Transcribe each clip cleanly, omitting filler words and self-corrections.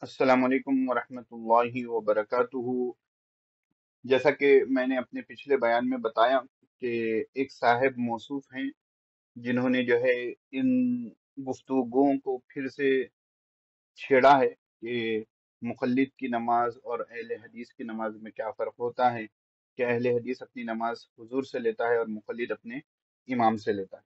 अस्सलाम वालेकुम वरहमतुल्लाहि वबरकातुहू। जैसा कि मैंने अपने पिछले बयान में बताया कि एक साहिब मौसूफ हैं जिन्होंने जो है इन गुफ्तगुओं को फिर से छेड़ा है कि मुक़ल्लिद की नमाज और अहले हदीस की नमाज में क्या फ़र्क होता है, कि अहले हदीस अपनी नमाज हुजूर से लेता है और मुक़ल्लिद अपने इमाम से लेता है।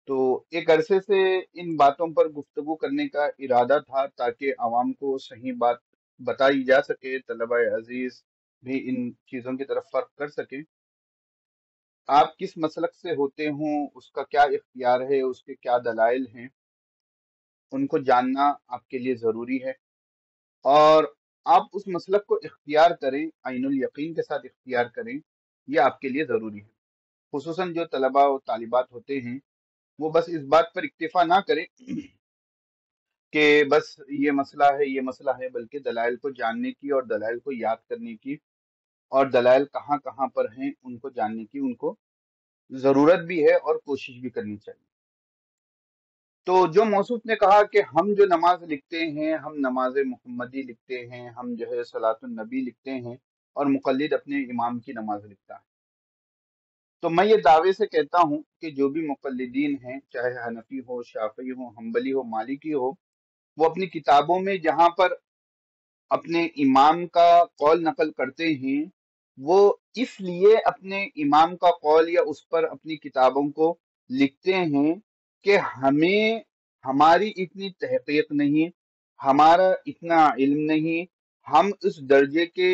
तो एक अरसे से इन बातों पर गुफ्तगू करने का इरादा था ताकि आवाम को सही बात बताई जा सके, तलबा अजीज भी इन चीज़ों की तरफ फ़र्क कर सके। आप किस मसलक से होते हों, उसका क्या इख्तियार है, उसके क्या दलाइल हैं, उनको जानना आपके लिए ज़रूरी है। और आप उस मसलक को इख्तियार करें, आइनुल यकीन के साथ इख्तियार करें, ये आपके लिए ज़रूरी है। खुसूसन जो तलबा और तालिबात होते हैं, वो बस इस बात पर इक्तिफा ना करें कि बस ये मसला है, बल्कि दलाइल को जानने की और दलाइल को याद करने की और दलाइल कहाँ कहाँ पर हैं उनको जानने की उनको जरूरत भी है और कोशिश भी करनी चाहिए। तो जो मौसूफ ने कहा कि हम जो नमाज लिखते हैं, हम नमाज मोहम्मदी लिखते हैं, हम जो है सलातुन नबी लिखते हैं और मुक़ल्लिद अपने इमाम की नमाज लिखता है, तो मैं ये दावे से कहता हूँ कि जो भी मुक़ल्लिदीन हैं, चाहे हनफी हो, शाफी हो, हम्बली हो, मालिकी हो, वो अपनी किताबों में जहां पर अपने इमाम का कौल नकल करते हैं, वो इसलिए अपने इमाम का कौल या उस पर अपनी किताबों को लिखते हैं कि हमें हमारी इतनी तहकीक नहीं, हमारा इतना इल्म नहीं, हम उस दर्जे के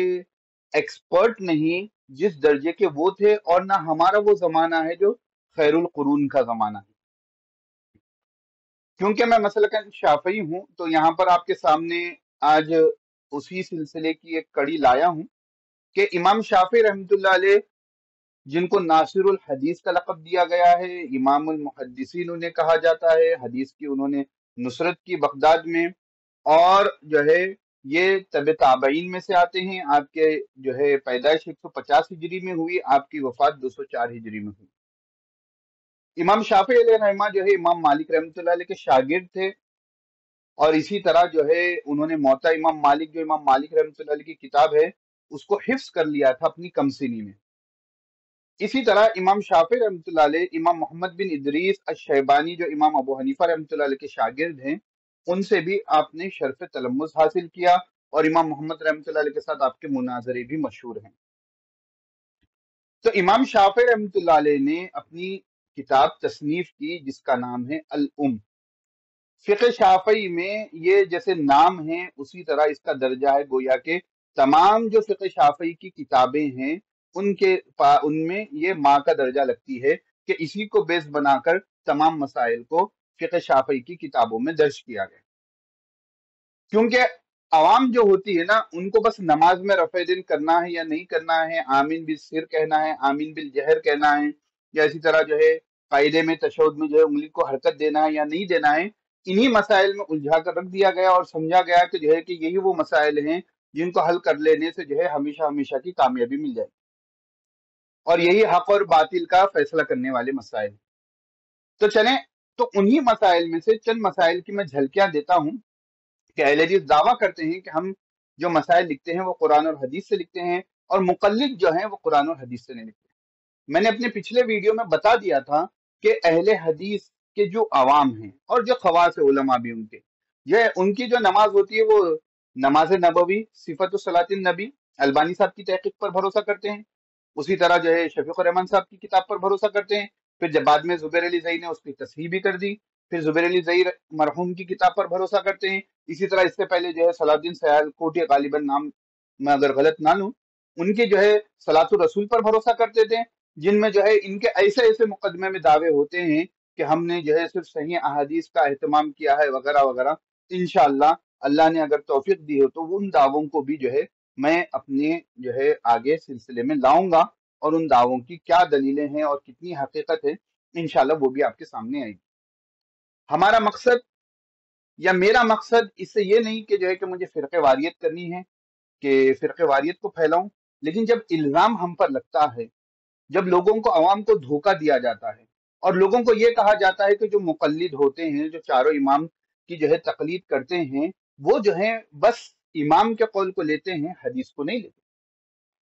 एक्सपर्ट नहीं जिस दर्जे के वो थे, और ना हमारा वो जमाना है जो खैरुल कुरून का जमाना है। क्योंकि मैं मसलकन शाफई हूं, तो यहाँ पर आपके सामने आज उसी सिलसिले की एक कड़ी लाया हूं कि इमाम शाफी रहमतुल्लाह अलैह, जिनको नासिरुल हदीस का लक़ब दिया गया है, इमामुल मुहद्दिसीन उन्हें कहा जाता है, हदीस की उन्होंने नुसरत की बगदाद में, और जो है ये तबे ताबईन में से आते हैं। आपके जो है पैदाइश 150 हिजरी में हुई, आपकी वफात 204 हिजरी में हुई। इमाम शाफी अलैहि रहमा जो है इमाम मालिक रहमतुल्लाह अलैह के शागिर्द थे, और इसी तरह जो है उन्होंने मोता इमाम मालिक, जो इमाम मालिक रहमतुल्लाह अलैह की किताब है, उसको हिफ्स कर लिया था अपनी कमसिनी में। इसी तरह इमाम शाफी रहमतुल्लाह अलैह इमाम मोहम्मद बिन इदरीस अश-शैबानी, जो इमाम अबू हनीफा रहमतुल्लाह अलैह के शागिर्द हैं, उनसे भी आपने शर्फ तलम्मुस हासिल किया, और इमाम मोहम्मद रहमतुल्लाह अलैह के साथ आपके मुनाजरे भी मशहूर हैं। तो इमाम शाफी रहमतुल्लाह अलैह ने अपनी किताब तसनीफ की जिसका नाम है अल उम। फिक़्ह शाफ़ई में ये जैसे नाम है, उसी तरह इसका दर्जा है, गोया के तमाम जो फिक़्ह शाफ़ई की किताबें हैं उनमें ये माँ का दर्जा लगती है, कि इसी को बेस बनाकर तमाम मसाइल को फिक़्ह शाफ़ई की किताबों में दर्ज किया गया। क्योंकि अवाम जो होती है ना, उनको बस नमाज में रफ़े दिल करना है या नहीं करना है, आमीन बिल सिर कहना है, आमीन बिल जहर कहना है, या इसी तरह जो है कायदे में तशहुद में जो है उंगली को हरकत देना है या नहीं देना है, इन्हीं मसाइल में उलझा कर रख दिया गया और समझा गया कि जो है कि यही वो मसाइल हैं जिनको हल कर लेने से जो है हमेशा हमेशा की कामयाबी मिल जाए, और यही हक और बातिल का फैसला करने वाले मसाइल। तो चलें, तो उन्हीं मसाइल में से चंद मसाइल की मैं झलकियां देता हूं कि अहले हदीस दावा करते हैं कि हम जो मसाइल लिखते हैं वो कुरान और हदीस से लिखते हैं, और मुक़ल्लिद जो हैं वो कुरान और हदीस से नहीं लिखते। मैंने अपने पिछले वीडियो में बता दिया था कि अहले हदीस के जो अवाम हैं और जो खवास उलमा भी उनके, ये उनकी जो नमाज होती है वो नमाज नबवी सिफत सलातिन नबी, अलबानी साहब की तहकीक पर भरोसा करते हैं। उसी तरह जो है शफीक रहमान साहब की किताब पर भरोसा करते हैं। फिर जब बाद में जुबैर अली जई ने उसकी तस्हीह भी कर दी, फिर जुबैर अली जई मरहूम की किताब पर भरोसा करते हैं। इसी तरह इससे पहले जो है सलाउद्दीन सयाल कोटी, गालिबन नाम मैं अगर गलत ना लूं, उनके जो है सलातुर रसूल पर भरोसा करते थे, जिनमें जो है इनके ऐसे ऐसे मुकदमे में दावे होते हैं कि हमने जो है सिर्फ सही अहादीस का एहतमाम किया है वगैरह वगैरह। इंशाअल्लाह अल्लाह ने अगर तौफीक दी हो तो उन दावों को भी जो है मैं अपने जो है आगे सिलसिले में लाऊंगा, और उन दावों की क्या दलीलें हैं और कितनी हकीकत है, इंशाल्लाह वो भी आपके सामने आएगी। हमारा मकसद या मेरा मकसद इससे ये नहीं कि जो है कि मुझे फिरके वारियत करनी है, कि फिरके वारियत को फैलाऊं, लेकिन जब इल्जाम हम पर लगता है, जब लोगों को, अवाम को धोखा दिया जाता है, और लोगों को ये कहा जाता है कि जो मुकल्लिद होते हैं, जो चारों इमाम की जो है तकलीद करते हैं, वो जो है बस इमाम के कौल को लेते हैं, हदीस को नहीं लेते।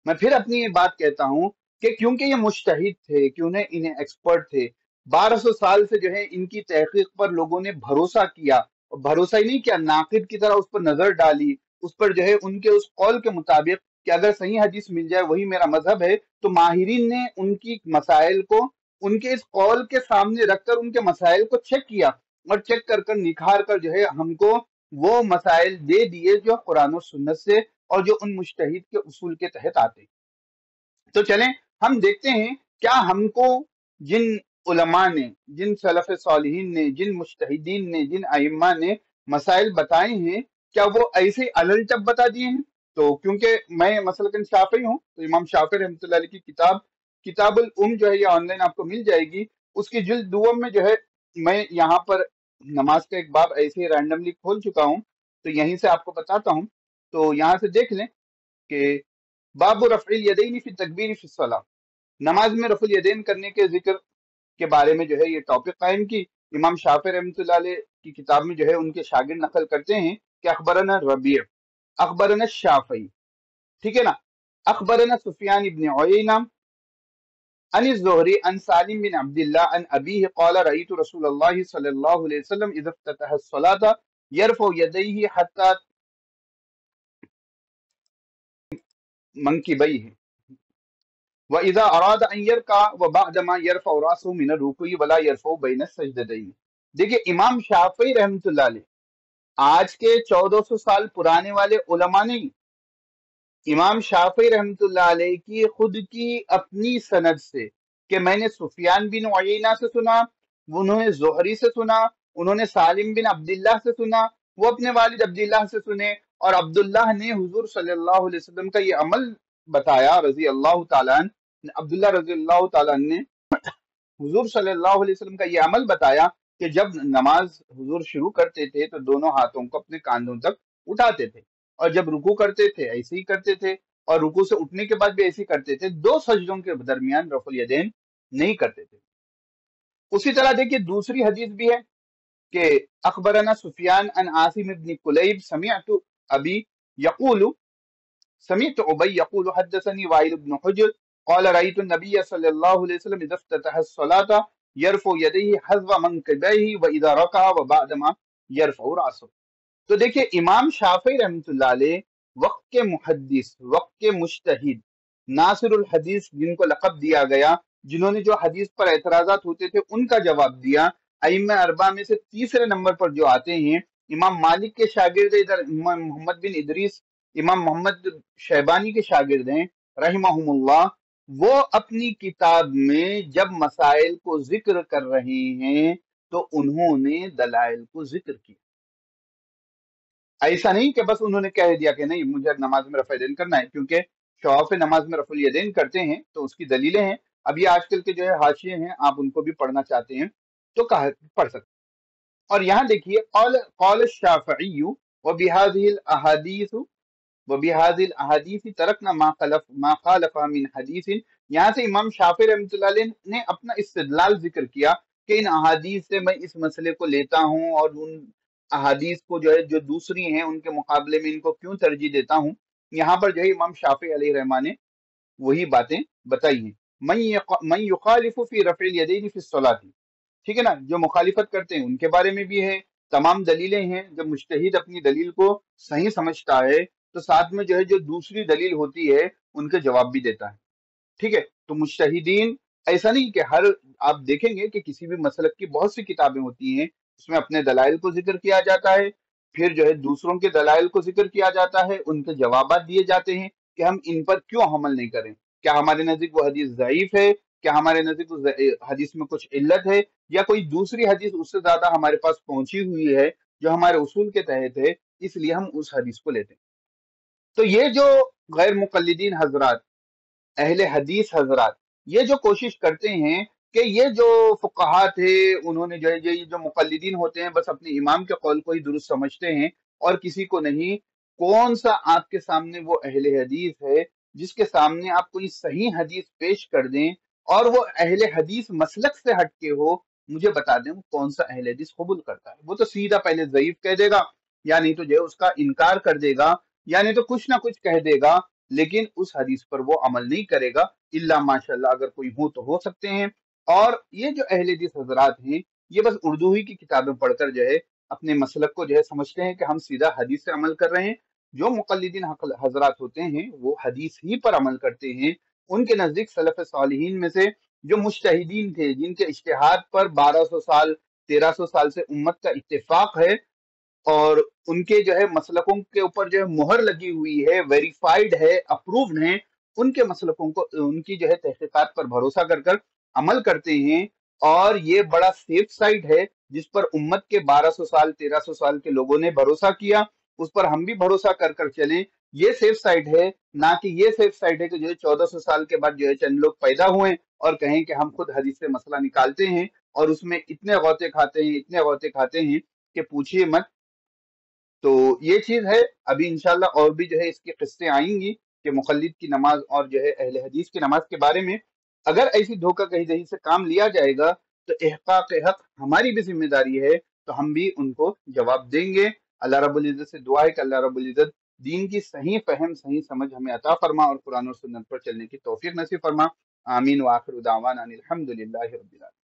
मैं फिर अपनी ये बात कहता हूँ कि क्योंकि ये मुज्तहिद थे, कि उन्हें इन्हें एक्सपर्ट थे, 1200 साल से जो है इनकी तहकीक पर लोगों ने भरोसा किया, और भरोसा ही नहीं किया, नाकिद की तरह उस पर नजर डाली, उस पर जो है उनके उस कौल के मुताबिक कि अगर सही हदीस मिल जाए वही मेरा मजहब है, तो माहिरीन ने उनकी मसाइल को उनके इस कौल के सामने रखकर उनके मसाइल को चेक किया, और चेक कर कर निखार कर जो है हमको वो मसाइल दे दिए जो कुरान और सुन्नत से और जो उन मुज्तहिद के उसूल के तहत आते हैं। तो चलें हम देखते हैं क्या हमको जिन उलमा ने, जिन सलफ सालिहीन ने, जिन मुज्तहिदीन ने, जिन अइम्मा ने मसाइल बताए हैं, क्या वो ऐसे अलल टप बता दिए हैं? तो क्योंकि मैं मसलकन शाफी हूँ, तो इमाम शाफी रहमतुल्लाह अलैह की किताब किताबुल उम जो है ये ऑनलाइन आपको मिल जाएगी। उसकी जिल्द दुआम में जो है मैं यहाँ पर नमाज का एक बाब ऐसे ही रैंडमली खोल चुका हूँ, तो यहीं से आपको बताता हूँ। तो यहाँ से देख लें कि बाबु रफ़इल यदैनि फी तकबीर फी सलाह, नमाज में रफ़ुल यदैन करने के जिक्र के बारे में जो है ये टॉपिक कायम की। इमाम शाफी रहमतुल्लाह अलैह की किताब में जो है उनके शागिर्द नकल करते हैं कि अखबरना रबीअ, अखबरना शाफी, ठीक है ना, अखबरना सुफियान इब्न उयैना अन ज़ुहरी अन सालिम बिन अब्दिल्लाह अन अबीह क़ाल रअयतु रसूलल्लाह सल्लल्लाहु अलैहि वसल्लम इज़ा इफ्ततह अस्सलाता यरफ़उ यदैहि हत्ता मंकिबैहि व इज़ा अरादा अन यरका व बअदमा यरफ़उ रासहु मिन अर्रुकुई वला यरफ़उ बैन सजदतैन। देखिए इमाम शाफी रहमतुल्लाह अलैह आज के 1400 साल पुराने वाले उलमा नहीं, इमाम शाफी रहमतुल्लाह अलैह की खुद की अपनी सनद से कि मैंने सुफियान बिन उयैना से सुना, उन्होंने ज़ुहरी से सुना, उन्होंने सालिम बिन अब्दुल्लाह से सुना, वो अपने वालिद अब्दुल्लाह से सुने, और अब्दुल्लाह ने हुजूर सल्लल्लाहु अलैहि वसल्लम का ये अमल बताया, रजी अल्लाह ताला अन्हु, अब्दुल्लाह रजी अल्लाह ताला अन्हु ने हुजूर सल्लल्लाहु अलैहि वसल्लम का ये अमल बताया कि जब नमाज हुजूर शुरू करते थे तो दोनों हाथों को अपने कांधों तक उठाते थे, और जब रुकू करते थे ऐसे ही करते थे, और रुकू से उठने के बाद भी ऐसे ही करते थे, दो सजदों के दरमियान रफुल यदैन नहीं करते थे। उसी तरह देखिए दूसरी हदीस भी है कि अखबरना सुफियान अन आसिम इब्न कुलैब समिअतु अबी यकूलु समिअतु उबय यकूलु हदसनी वाइल इब्न हुज्र क़ाल रअयतु नबिय सल्लल्लाहु अलैहि वसल्लम इज़ा इफ्ततह अस्सलाता यरफ़उ यदैहि हज़्व मंकिबैहि व इज़ा रका व बअदमा यरफ़उ रासहु। तो देखिए इमाम शाफी रहमतुल्लाह अलैह वक्त के मुहद्दिस, वक्त के मुज्तहिद, नासिरुल हदीस जिनको लक़ब दिया गया, जिन्होंने जो हदीस पर एतराजात होते थे उनका जवाब दिया। अइम्मा अरबा में से तीसरे नंबर पर जो आते हैं इमाम मालिक के शागिर्द, इधर इमाम मोहम्मद बिन इदरीस, इमाम मोहम्मद शैबानी के शागिर्द हैं रहिमहुमुल्लाह। वो अपनी किताब में जब मसाइल को जिक्र कर रहे हैं तो उन्होंने दलाइल को जिक्र किया। ऐसा नहीं कि बस उन्होंने कह दिया कि नहीं मुझे नमाज में रफ़ा यदैन करना है, क्योंकि शवाफ नमाज में रफ़ुल यदैन करते हैं तो उसकी दलीलें हैं। अब ये आजकल के जो है हाशिए हैं, आप उनको भी पढ़ना चाहते हैं तो कहा पढ़ सकते हैं। और यहाँ देखिए क़ाल क़ाल शाफ़िई व बिहाज़िहिल अहादीस व बिहाज़िल अहादीस तरकना मा ख़ालफ़ा मिन हदीसिन। यहाँ से इमाम शाफी रहमतुल्लाह अलैह ने अपना इस्तिदलाल जिक्र किया कि इन अहादीस से मैं इस मसले को लेता हूँ, और उन अहादीस को जो है जो दूसरी हैं उनके मुकाबले में इनको क्यों तरजीह देता हूँ। यहाँ पर जो है इमाम शाफी अलैहि रहमान ने वही बातें बताई हैं। मन युखालिफु फी रफ़िल यदैनि फी सलाती, ठीक है ना, जो मुखालिफत करते हैं उनके बारे में भी है, तमाम दलीलें हैं। जब मुज्तहिद अपनी दलील को सही समझता है तो साथ में जो है जो दूसरी दलील होती है उनके जवाब भी देता है, ठीक है। तो मुज्तहिदीन ऐसा नहीं कि हर, आप देखेंगे कि किसी भी मसलक की बहुत सी किताबें होती हैं, उसमें अपने दलाइल को जिक्र किया जाता है, फिर जो है दूसरों के दलाइल को जिक्र किया जाता है, उनके जवाब दिए जाते हैं कि हम इन पर क्यों अमल नहीं करें, क्या हमारे नजदीक वो हदीस ज़ईफ है, क्या हमारे नजदीक उस हदीस में कुछ इल्लत है, या कोई दूसरी हदीस उससे ज्यादा हमारे पास पहुंची हुई है जो हमारे उसूल के तहत है, इसलिए हम उस हदीस को लेते हैं। तो ये जो गैर मुकल्लिदीन हजरात, अहले हदीस हजरात, ये जो कोशिश करते हैं कि ये जो फुक़हा थे उन्होंने जो है ये जो मुकल्लिदीन होते हैं बस अपने इमाम के कौल को ही दुरुस्त समझते हैं और किसी को नहीं। कौन सा आपके सामने वो अहले हदीस है जिसके सामने आप कोई सही हदीस पेश कर दें और वो अहले हदीस मसलक से हटके हो, मुझे बता दें वो कौन सा अहले हदीस कबूल करता है। वो तो सीधा पहले ज़ईफ कह देगा, या नहीं तो जो है उसका इनकार कर देगा, या नहीं तो कुछ ना कुछ कह देगा, लेकिन उस हदीस पर वो अमल नहीं करेगा। इल्ला माशाल्लाह अगर कोई हो तो हो सकते हैं। और ये जो अहले हदीस हजरात हैं, ये बस उर्दू ही की किताबें पढ़कर जो है अपने मसलक को जो है समझते हैं कि हम सीधा हदीस से अमल कर रहे हैं। जो मुक़ल्लिदीन हजरात होते हैं वो हदीस ही पर अमल करते हैं। उनके नजदीक सलफ सालिहीन में से जो मुज्तहिदीन थे, जिनके इज्तिहाद पर 1200 साल 1300 साल से उम्मत का इत्तेफाक है, और उनके जो है मसलकों के ऊपर जो है मुहर लगी हुई है, वेरीफाइड है, अप्रूव्ड है, उनके मसलकों को उनकी जो है तहकीकात पर भरोसा कर कर अमल करते हैं। और ये बड़ा सेफ साइड है जिस पर उम्मत के 1200 साल 1300 साल के लोगों ने भरोसा किया, उस पर हम भी भरोसा कर कर चलें। ये सेफ साइड है, ना कि ये सेफ साइड है कि जो है 1400 साल के बाद जो है चंद लोग पैदा हुए और कहें कि हम खुद हदीस से मसला निकालते हैं और उसमें इतने गौते खाते हैं, इतने गौते खाते हैं कि पूछिए मत। तो ये चीज है। अभी इंशाल्लाह और भी जो है इसके किस्से आएंगी कि मुखल्लिद की नमाज और जो है अहले हदीस की नमाज के बारे में। अगर ऐसी धोखा कही दही से काम लिया जाएगा तो इहकाक हक हमारी भी जिम्मेदारी है, तो हम भी उनको जवाब देंगे। अल्लाह रब्बुल इज्जत से दुआ है कि अल्लाह रब्बुल इज्जत दीन की सही फहम सही समझ हमें अता फरमा और कुरान और सुन्नत पर चलने की तौफीक नसीब फरमा। आमीन व आखिर दावाना अनिल हम्दुलिल्लाहि रब्बिल आलमीन।